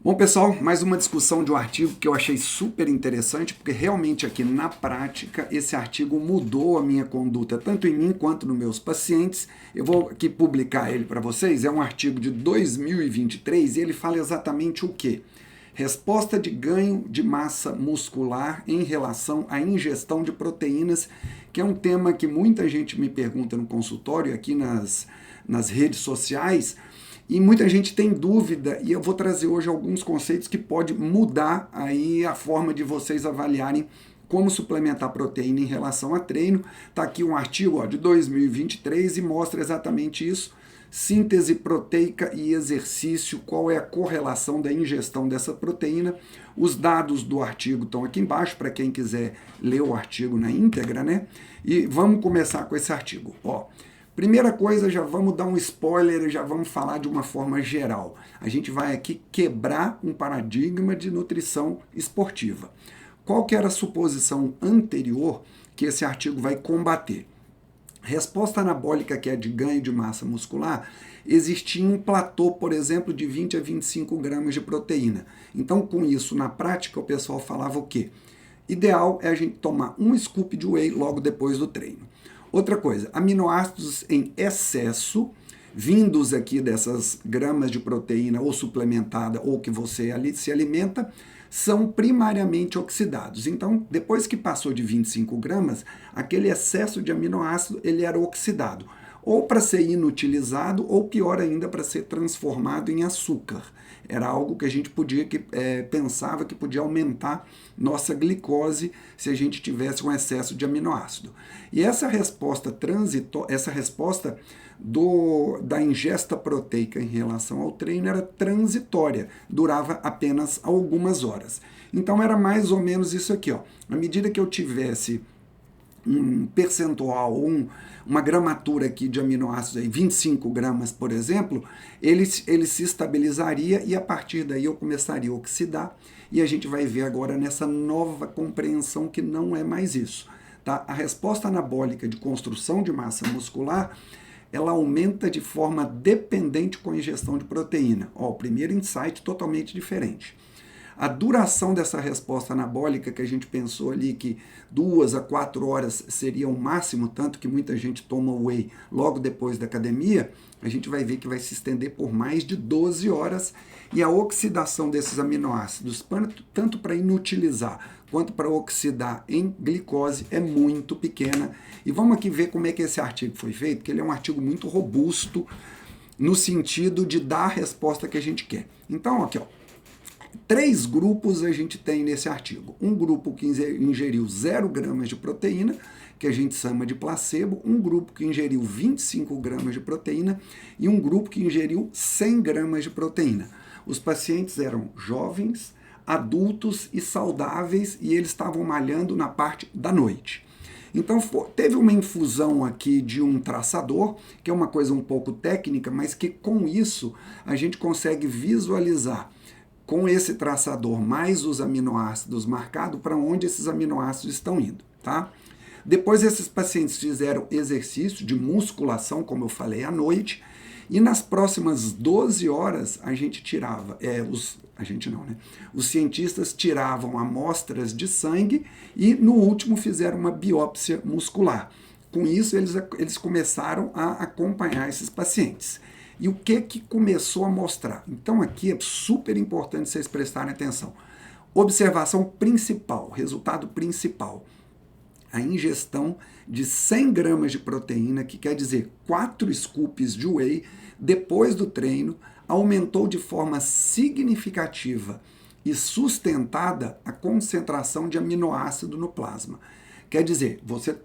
Bom, pessoal, mais uma discussão de um artigo que eu achei super interessante, porque realmente aqui na prática esse artigo mudou a minha conduta, tanto em mim quanto nos meus pacientes. Eu vou aqui publicar ele para vocês, é um artigo de 2023 e ele fala exatamente o quê? Resposta de ganho de massa muscular em relação à ingestão de proteínas, que é um tema que muita gente me pergunta no consultório, aqui nas redes sociais, e muita gente tem dúvida, e eu vou trazer hoje alguns conceitos que pode mudar aí a forma de vocês avaliarem como suplementar proteína em relação a treino. Está aqui um artigo de 2023 e mostra exatamente isso. Síntese proteica e exercício, qual é a correlação da ingestão dessa proteína. Os dados do artigo estão aqui embaixo, para quem quiser ler o artigo na íntegra, né? E vamos começar com esse artigo. Primeira coisa, já vamos dar um spoiler e já vamos falar de uma forma geral. A gente vai aqui quebrar um paradigma de nutrição esportiva. Qual que era a suposição anterior que esse artigo vai combater? Resposta anabólica, que é de ganho de massa muscular, existia um platô, por exemplo, de 20 a 25 gramas de proteína. Então, com isso, na prática, o pessoal falava o quê? Ideal é a gente tomar um scoop de whey logo depois do treino. Outra coisa, aminoácidos em excesso, vindos aqui dessas gramas de proteína ou suplementada ou que você se alimenta, são primariamente oxidados. Então, depois que passou de 25 gramas, aquele excesso de aminoácido ele era oxidado, ou para ser inutilizado, ou pior ainda, para ser transformado em açúcar. Era algo que a gente pensava que podia aumentar nossa glicose se a gente tivesse um excesso de aminoácido. E essa resposta da ingesta proteica em relação ao treino era transitória, durava apenas algumas horas. Então era mais ou menos isso aqui. À medida que eu tivesse um percentual, uma gramatura aqui de aminoácidos, aí, 25 gramas, por exemplo, ele se estabilizaria e a partir daí eu começaria a oxidar e a gente vai ver agora nessa nova compreensão que não é mais isso. Tá? A resposta anabólica de construção de massa muscular, ela aumenta de forma dependente com a ingestão de proteína. O primeiro insight totalmente diferente. A duração dessa resposta anabólica, que a gente pensou ali que 2 a 4 horas seria o máximo, tanto que muita gente toma whey logo depois da academia, a gente vai ver que vai se estender por mais de 12 horas e a oxidação desses aminoácidos, tanto para inutilizar quanto para oxidar em glicose, é muito pequena. E vamos aqui ver como é que esse artigo foi feito, que ele é um artigo muito robusto no sentido de dar a resposta que a gente quer. Então, aqui, 3 grupos a gente tem nesse artigo. Um grupo que ingeriu 0 gramas de proteína, que a gente chama de placebo, um grupo que ingeriu 25 gramas de proteína e um grupo que ingeriu 100 gramas de proteína. Os pacientes eram jovens, adultos e saudáveis e eles estavam malhando na parte da noite. Então teve uma infusão aqui de um traçador, que é uma coisa um pouco técnica, mas que com isso a gente consegue visualizar com esse traçador mais os aminoácidos marcados para onde esses aminoácidos estão indo, tá? Depois esses pacientes fizeram exercício de musculação, como eu falei, à noite, e nas próximas 12 horas a gente tirava, os cientistas tiravam amostras de sangue e no último fizeram uma biópsia muscular. Com isso eles começaram a acompanhar esses pacientes. E o que começou a mostrar? Então aqui é super importante vocês prestarem atenção. Observação principal, resultado principal. A ingestão de 100 gramas de proteína, que quer dizer 4 scoops de whey, depois do treino, aumentou de forma significativa e sustentada a concentração de aminoácido no plasma. Quer dizer, você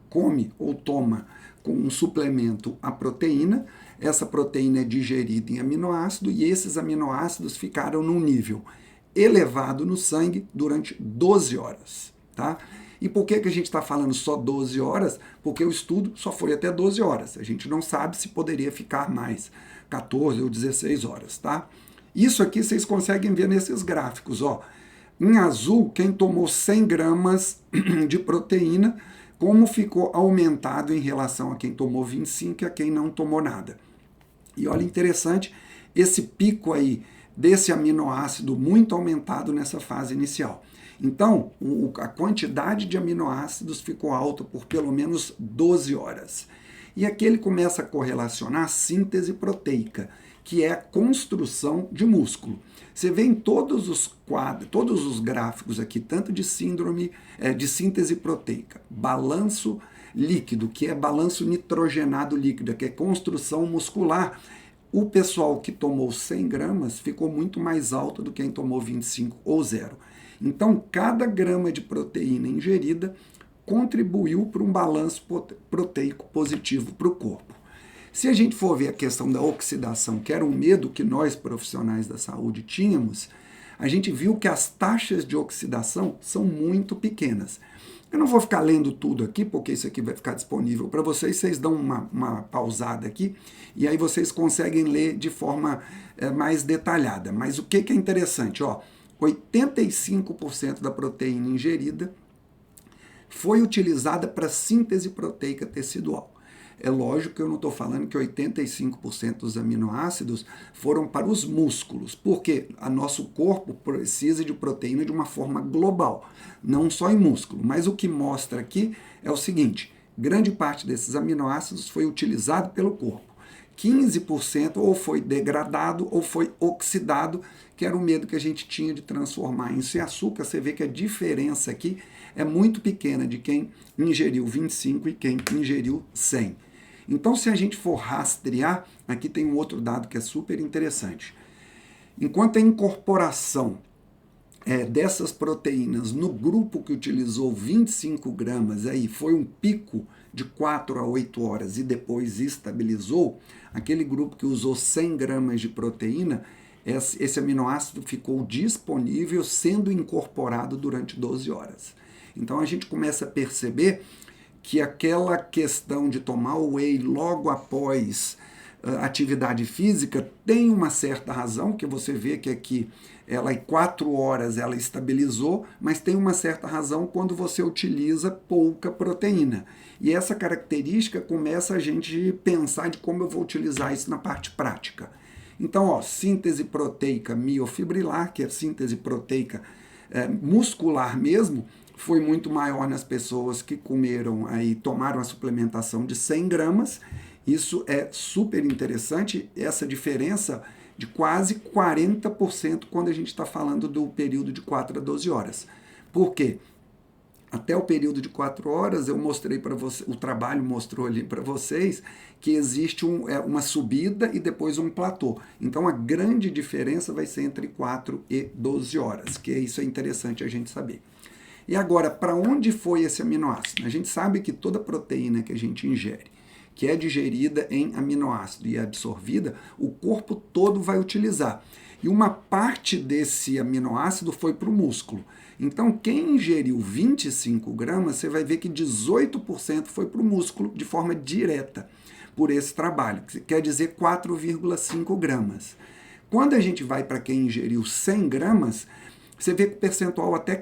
come ou toma com um suplemento a proteína, essa proteína é digerida em aminoácido e esses aminoácidos ficaram num nível elevado no sangue durante 12 horas, tá? E por que a gente está falando só 12 horas? Porque o estudo só foi até 12 horas. A gente não sabe se poderia ficar mais 14 ou 16 horas, tá? Isso aqui vocês conseguem ver nesses gráficos, Em azul, quem tomou 100 gramas de proteína, como ficou aumentado em relação a quem tomou 25 e a quem não tomou nada. E olha, interessante, esse pico aí desse aminoácido muito aumentado nessa fase inicial. Então, a quantidade de aminoácidos ficou alta por pelo menos 12 horas. E aqui ele começa a correlacionar a síntese proteica, que é a construção de músculo. Você vê em todos os quadros, todos os gráficos aqui, tanto de síndrome de síntese proteica, balanço líquido, que é balanço nitrogenado líquido, que é construção muscular. O pessoal que tomou 100 gramas ficou muito mais alto do que quem tomou 25 ou 0. Então, cada grama de proteína ingerida contribuiu para um balanço proteico positivo para o corpo. Se a gente for ver a questão da oxidação, que era um medo que nós profissionais da saúde tínhamos, a gente viu que as taxas de oxidação são muito pequenas. Eu não vou ficar lendo tudo aqui, porque isso aqui vai ficar disponível para vocês. Vocês dão uma pausada aqui e aí vocês conseguem ler de forma mais detalhada. Mas o que é interessante? 85% da proteína ingerida foi utilizada para síntese proteica tecidual. É lógico que eu não estou falando que 85% dos aminoácidos foram para os músculos, porque o nosso corpo precisa de proteína de uma forma global, não só em músculo. Mas o que mostra aqui é o seguinte: grande parte desses aminoácidos foi utilizado pelo corpo. 15% ou foi degradado ou foi oxidado, que era o medo que a gente tinha de transformar isso em açúcar. Você vê que a diferença aqui é muito pequena de quem ingeriu 25 e quem ingeriu 100. Então, se a gente for rastrear, aqui tem um outro dado que é super interessante. Enquanto a incorporação dessas proteínas no grupo que utilizou 25 gramas, aí foi um pico de 4 a 8 horas e depois estabilizou, aquele grupo que usou 100 gramas de proteína, esse aminoácido ficou disponível sendo incorporado durante 12 horas. Então a gente começa a perceber que aquela questão de tomar o whey logo após atividade física tem uma certa razão, que você vê que aqui ela em 4 horas ela estabilizou, mas tem uma certa razão quando você utiliza pouca proteína. E essa característica começa a gente pensar de como eu vou utilizar isso na parte prática. Então, síntese proteica miofibrilar, que é síntese proteica muscular mesmo, foi muito maior nas pessoas que tomaram a suplementação de 100 gramas. Isso é super interessante, essa diferença de quase 40% quando a gente está falando do período de 4 a 12 horas. Por quê? Até o período de 4 horas, eu mostrei para vocês, o trabalho mostrou ali para vocês que existe uma subida e depois um platô. Então, a grande diferença vai ser entre 4 e 12 horas, que isso é interessante a gente saber. E agora, para onde foi esse aminoácido? A gente sabe que toda proteína que a gente ingere, que é digerida em aminoácido e é absorvida, o corpo todo vai utilizar. E uma parte desse aminoácido foi para o músculo. Então, quem ingeriu 25 gramas, você vai ver que 18% foi para o músculo de forma direta por esse trabalho, que quer dizer 4,5 gramas. Quando a gente vai para quem ingeriu 100 gramas, você vê que o percentual até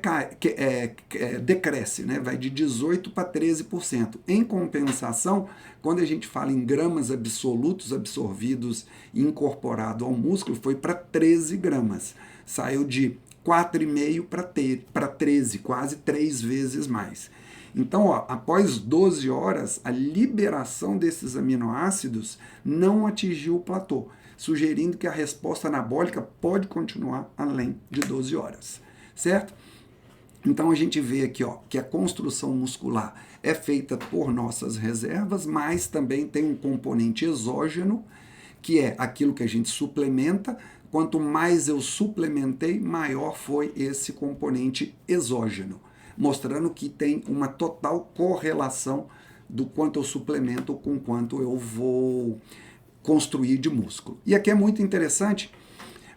decresce, né? Vai de 18% para 13%. Em compensação, quando a gente fala em gramas absolutos absorvidos e incorporado ao músculo, foi para 13 gramas. Saiu de 4,5 para 13, quase 3 vezes mais. Então, após 12 horas, a liberação desses aminoácidos não atingiu o platô, sugerindo que a resposta anabólica pode continuar além de 12 horas, certo? Então a gente vê aqui que a construção muscular é feita por nossas reservas, mas também tem um componente exógeno, que é aquilo que a gente suplementa. Quanto mais eu suplementei, maior foi esse componente exógeno, mostrando que tem uma total correlação do quanto eu suplemento com quanto eu vou construir de músculo. E aqui é muito interessante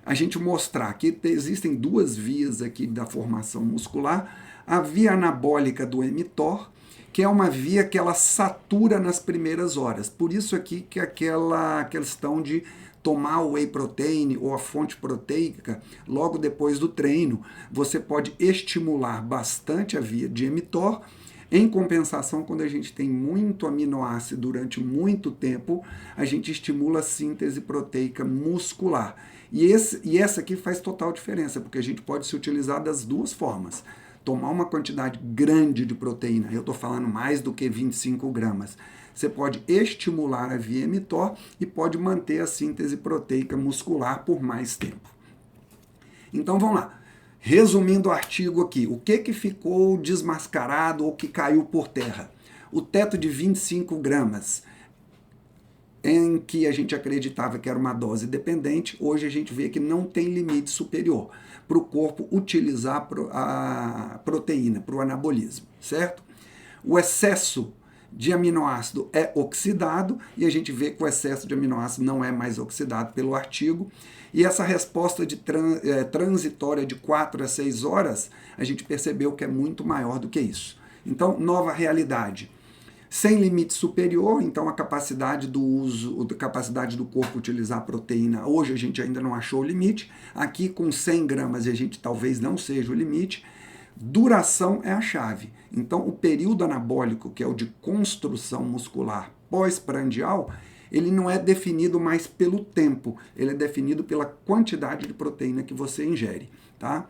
a gente mostrar que existem duas vias aqui da formação muscular. A via anabólica do mTOR, que é uma via que ela satura nas primeiras horas. Por isso aqui que aquela questão de tomar o whey protein ou a fonte proteica logo depois do treino, você pode estimular bastante a via de mTOR, Em compensação, quando a gente tem muito aminoácido durante muito tempo, a gente estimula a síntese proteica muscular. E essa aqui faz total diferença, porque a gente pode se utilizar das duas formas. Tomar uma quantidade grande de proteína, eu estou falando mais do que 25 gramas. Você pode estimular a via mTOR e pode manter a síntese proteica muscular por mais tempo. Então vamos lá. Resumindo o artigo aqui, o que ficou desmascarado ou que caiu por terra? O teto de 25 gramas, em que a gente acreditava que era uma dose dependente, hoje a gente vê que não tem limite superior para o corpo utilizar a proteína para o anabolismo, certo? O excesso de aminoácido é oxidado e a gente vê que o excesso de aminoácido não é mais oxidado pelo artigo. E essa resposta de transitória de 4 a 6 horas, a gente percebeu que é muito maior do que isso. Então, nova realidade. Sem limite superior, então a capacidade do corpo utilizar a proteína, hoje a gente ainda não achou o limite. Aqui com 100 gramas a gente talvez não seja o limite. Duração é a chave. Então, o período anabólico, que é o de construção muscular pós-prandial, ele não é definido mais pelo tempo, ele é definido pela quantidade de proteína que você ingere, tá?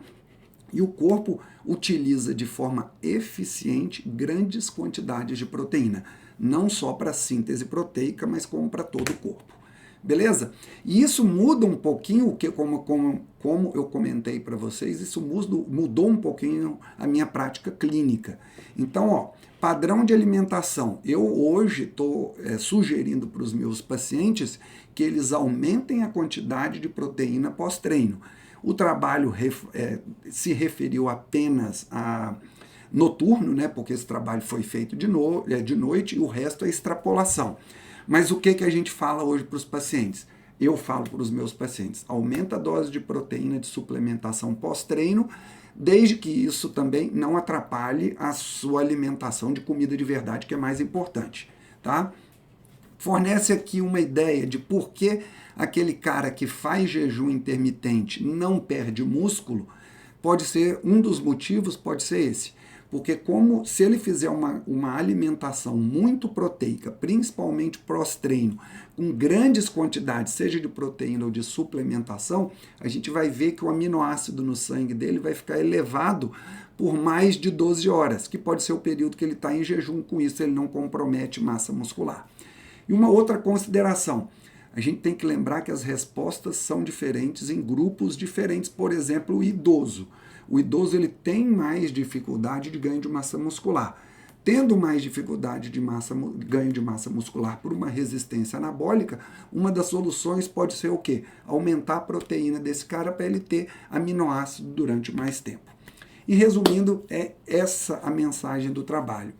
E o corpo utiliza de forma eficiente grandes quantidades de proteína, não só para a síntese proteica, mas como para todo o corpo. Beleza? E isso muda um pouquinho, como eu comentei para vocês, isso mudou um pouquinho a minha prática clínica. Então, ó, padrão de alimentação. Eu hoje estou sugerindo para os meus pacientes que eles aumentem a quantidade de proteína pós-treino. O trabalho se referiu apenas a noturno, né? Porque esse trabalho foi feito de noite e o resto é extrapolação. Mas o que a gente fala hoje para os pacientes? Eu falo para os meus pacientes, aumenta a dose de proteína de suplementação pós-treino, desde que isso também não atrapalhe a sua alimentação de comida de verdade, que é mais importante, tá? Fornece aqui uma ideia de por que aquele cara que faz jejum intermitente não perde músculo, pode ser, um dos motivos pode ser esse. Porque como se ele fizer uma alimentação muito proteica, principalmente pós-treino, com grandes quantidades, seja de proteína ou de suplementação, a gente vai ver que o aminoácido no sangue dele vai ficar elevado por mais de 12 horas, que pode ser o período que ele está em jejum, com isso ele não compromete massa muscular. E uma outra consideração, a gente tem que lembrar que as respostas são diferentes em grupos diferentes, por exemplo, o idoso. O idoso ele tem mais dificuldade de ganho de massa muscular. Tendo mais dificuldade de ganho de massa muscular por uma resistência anabólica, uma das soluções pode ser o quê? Aumentar a proteína desse cara para ele ter aminoácido durante mais tempo. E resumindo, é essa a mensagem do trabalho.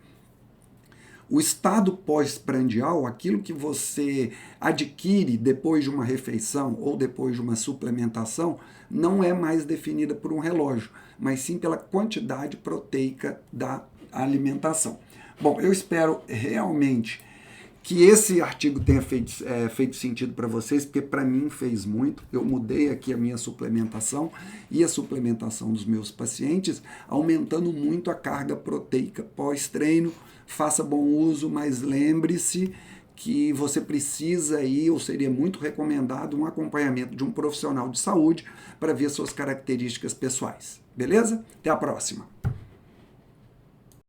O estado pós-prandial, aquilo que você adquire depois de uma refeição ou depois de uma suplementação, não é mais definida por um relógio, mas sim pela quantidade proteica da alimentação. Bom, eu espero realmente que esse artigo tenha feito sentido para vocês, porque para mim fez muito. Eu mudei aqui a minha suplementação e a suplementação dos meus pacientes, aumentando muito a carga proteica pós-treino. Faça bom uso, mas lembre-se que você precisa aí, ou seria muito recomendado, um acompanhamento de um profissional de saúde para ver suas características pessoais. Beleza? Até a próxima!